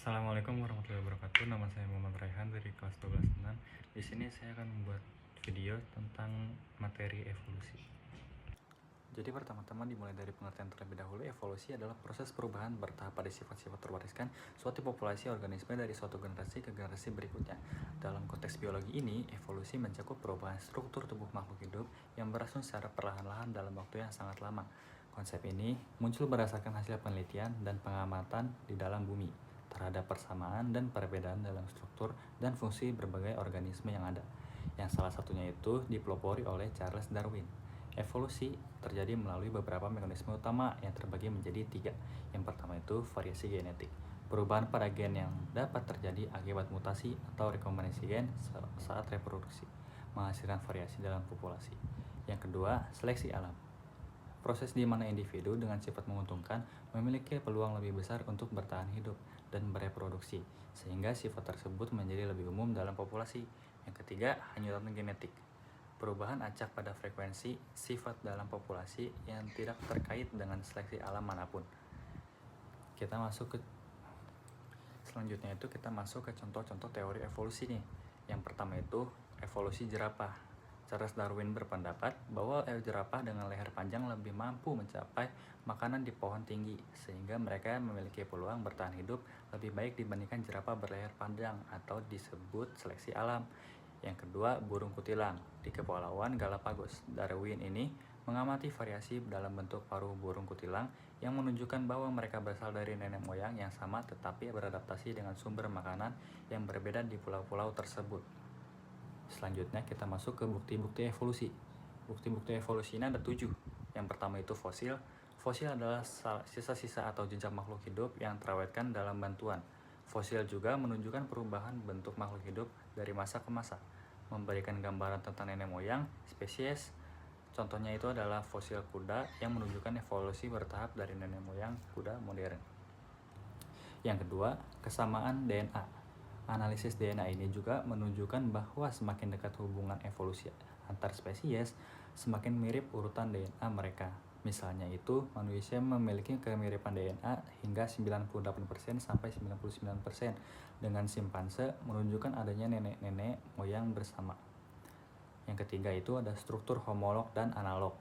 Assalamualaikum warahmatullahi wabarakatuh. Nama saya Muhammad Raihan dari kelas 12 6. Di sini saya akan membuat video tentang materi evolusi. Jadi pertama-tama dimulai dari pengertian terlebih dahulu. Evolusi adalah proses perubahan bertahap pada sifat-sifat terwariskan suatu populasi organisme dari suatu generasi ke generasi berikutnya. Dalam konteks biologi ini, evolusi mencakup perubahan struktur tubuh makhluk hidup yang berlangsung secara perlahan-lahan dalam waktu yang sangat lama. Konsep ini muncul berdasarkan hasil penelitian dan pengamatan di dalam bumi terhadap persamaan dan perbedaan dalam struktur dan fungsi berbagai organisme yang ada, yang salah satunya itu dipelopori oleh Charles Darwin. Evolusi terjadi melalui beberapa mekanisme utama yang terbagi menjadi 3. Yang pertama itu variasi genetik, perubahan pada gen yang dapat terjadi akibat mutasi atau rekombinasi gen saat reproduksi, menghasilkan variasi dalam populasi. Yang kedua, seleksi alam, proses di mana individu dengan sifat menguntungkan memiliki peluang lebih besar untuk bertahan hidup dan bereproduksi, sehingga sifat tersebut menjadi lebih umum dalam populasi. Yang ketiga, hanyutan genetik, perubahan acak pada frekuensi sifat dalam populasi yang tidak terkait dengan seleksi alam manapun. Selanjutnya itu kita masuk ke contoh-contoh teori evolusi nih. Yang pertama itu evolusi jerapah. Charles Darwin berpendapat bahwa jerapah dengan leher panjang lebih mampu mencapai makanan di pohon tinggi, sehingga mereka memiliki peluang bertahan hidup lebih baik dibandingkan jerapah berleher panjang atau disebut seleksi alam. Yang kedua, burung kutilang. Di Kepulauan Galapagos, Darwin ini mengamati variasi dalam bentuk paruh burung kutilang yang menunjukkan bahwa mereka berasal dari nenek moyang yang sama tetapi beradaptasi dengan sumber makanan yang berbeda di pulau-pulau tersebut. Selanjutnya kita masuk ke bukti-bukti evolusi. Bukti-bukti evolusi ini ada 7. Yang pertama itu fosil. Fosil adalah sisa-sisa atau jejak makhluk hidup yang terawetkan dalam bantuan. Fosil juga menunjukkan perubahan bentuk makhluk hidup dari masa ke masa, memberikan gambaran tentang nenek moyang spesies. Contohnya itu adalah fosil kuda yang menunjukkan evolusi bertahap dari nenek moyang kuda modern. Yang kedua, kesamaan DNA. Analisis DNA ini juga menunjukkan bahwa semakin dekat hubungan evolusi antar spesies, semakin mirip urutan DNA mereka. Misalnya itu, manusia memiliki kemiripan DNA hingga 98% sampai 99%, dengan simpanse menunjukkan adanya nenek-nenek moyang bersama. Yang ketiga itu ada struktur homolog dan analog.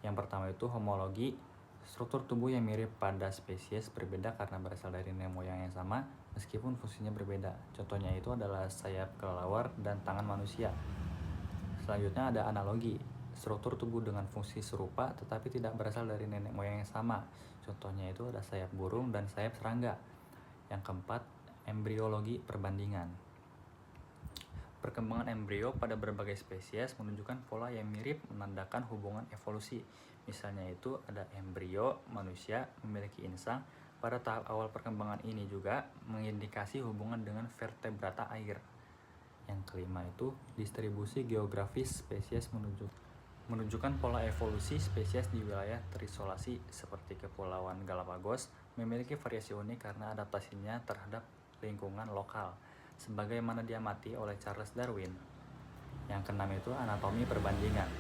Yang pertama itu homologi, struktur tubuh yang mirip pada spesies berbeda karena berasal dari nenek moyang yang sama meskipun fungsinya berbeda. Contohnya itu adalah sayap kelelawar dan tangan manusia. Selanjutnya ada analogi, struktur tubuh dengan fungsi serupa tetapi tidak berasal dari nenek moyang yang sama. Contohnya itu ada sayap burung dan sayap serangga. Yang keempat, embriologi perbandingan. Perkembangan embrio pada berbagai spesies menunjukkan pola yang mirip menandakan hubungan evolusi. Misalnya itu ada embrio manusia memiliki insang. Pada tahap awal perkembangan ini juga mengindikasi hubungan dengan vertebrata air. Yang kelima itu distribusi geografis spesies menunjukkan pola evolusi spesies di wilayah terisolasi seperti Kepulauan Galapagos memiliki variasi unik karena adaptasinya terhadap lingkungan lokal, sebagaimana diamati oleh Charles Darwin. Yang keenam itu anatomi perbandingan.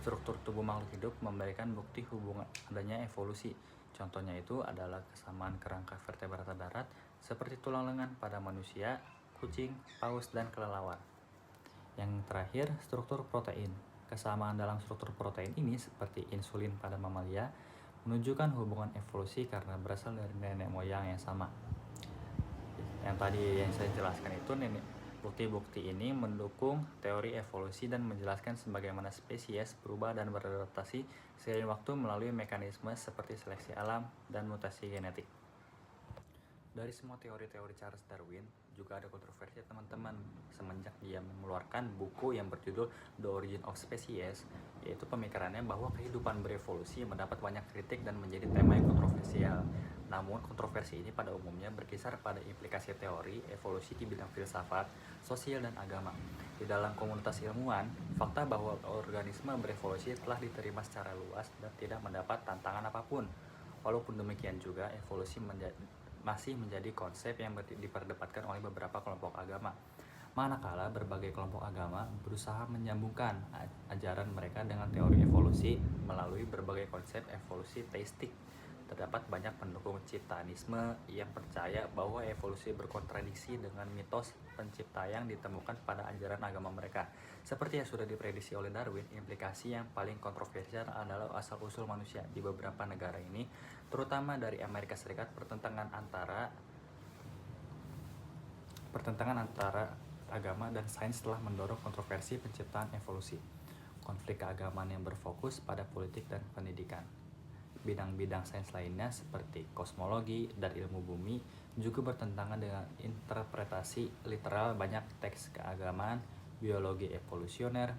Struktur tubuh makhluk hidup memberikan bukti hubungan adanya evolusi. Contohnya itu adalah kesamaan kerangka vertebrata darat seperti tulang lengan pada manusia, kucing, paus, dan kelelawar. Yang terakhir, struktur protein. Kesamaan dalam struktur protein ini seperti insulin pada mamalia menunjukkan hubungan evolusi karena berasal dari nenek moyang yang sama. Yang tadi yang saya jelaskan itu bukti-bukti ini mendukung teori evolusi dan menjelaskan sebagaimana spesies berubah dan beradaptasi seiring waktu melalui mekanisme seperti seleksi alam dan mutasi genetik. Dari semua teori-teori Charles Darwin juga ada kontroversi teman-teman semenjak dia mengeluarkan buku yang berjudul The Origin of Species, yaitu pemikirannya bahwa kehidupan berevolusi mendapat banyak kritik dan menjadi tema yang kontroversial. Namun kontroversi ini pada umumnya berkisar pada implikasi teori evolusi di bidang filsafat, sosial, dan agama. Di dalam komunitas ilmuwan, fakta bahwa organisme berevolusi telah diterima secara luas dan tidak mendapat tantangan apapun. Walaupun demikian juga, evolusi masih menjadi konsep yang diperdebatkan oleh beberapa kelompok agama. Manakala berbagai kelompok agama berusaha menyambungkan ajaran mereka dengan teori evolusi melalui berbagai konsep evolusi teistik. terdapat banyak pendukung ciptanisme yang percaya bahwa evolusi berkontradiksi dengan mitos pencipta yang ditemukan pada ajaran agama mereka. Seperti yang sudah diprediksi oleh Darwin, implikasi yang paling kontroversial adalah asal-usul manusia. Di beberapa negara ini, terutama dari Amerika Serikat, pertentangan antara agama dan sains telah mendorong kontroversi penciptaan evolusi. Konflik keagamaan yang berfokus pada politik dan pendidikan. Bidang-bidang sains lainnya seperti kosmologi dan ilmu bumi juga bertentangan dengan interpretasi literal banyak teks keagamaan. Biologi evolusioner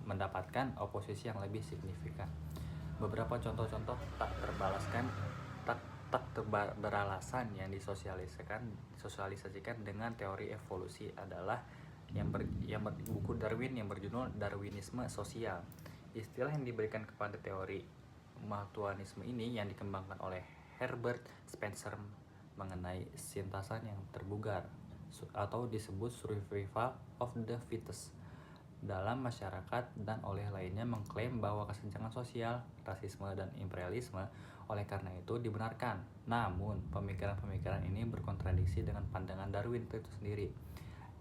mendapatkan oposisi yang lebih signifikan. Beberapa contoh-contoh tak beralasan yang disosialisasikan dengan teori evolusi adalah buku Darwin yang berjudul Darwinisme Sosial. Istilah yang diberikan kepada teori mutualisme ini yang dikembangkan oleh Herbert Spencer mengenai sintasan yang terbugar atau disebut survival of the fittest dalam masyarakat, dan oleh lainnya mengklaim bahwa kesenjangan sosial, rasisme, dan imperialisme oleh karena itu dibenarkan. Namun, pemikiran-pemikiran ini berkontradiksi dengan pandangan Darwin itu sendiri.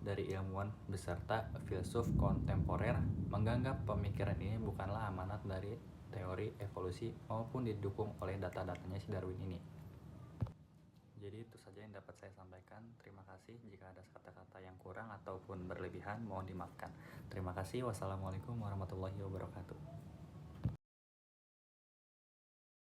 Dari ilmuwan beserta filsuf kontemporer menganggap pemikiran ini bukanlah amanat dari teori evolusi maupun didukung oleh data-datanya si Darwin ini. Jadi itu saja yang dapat saya sampaikan. Terima kasih. Jika ada kata-kata yang kurang ataupun berlebihan, mohon dimaafkan. Terima kasih. Wassalamualaikum warahmatullahi wabarakatuh.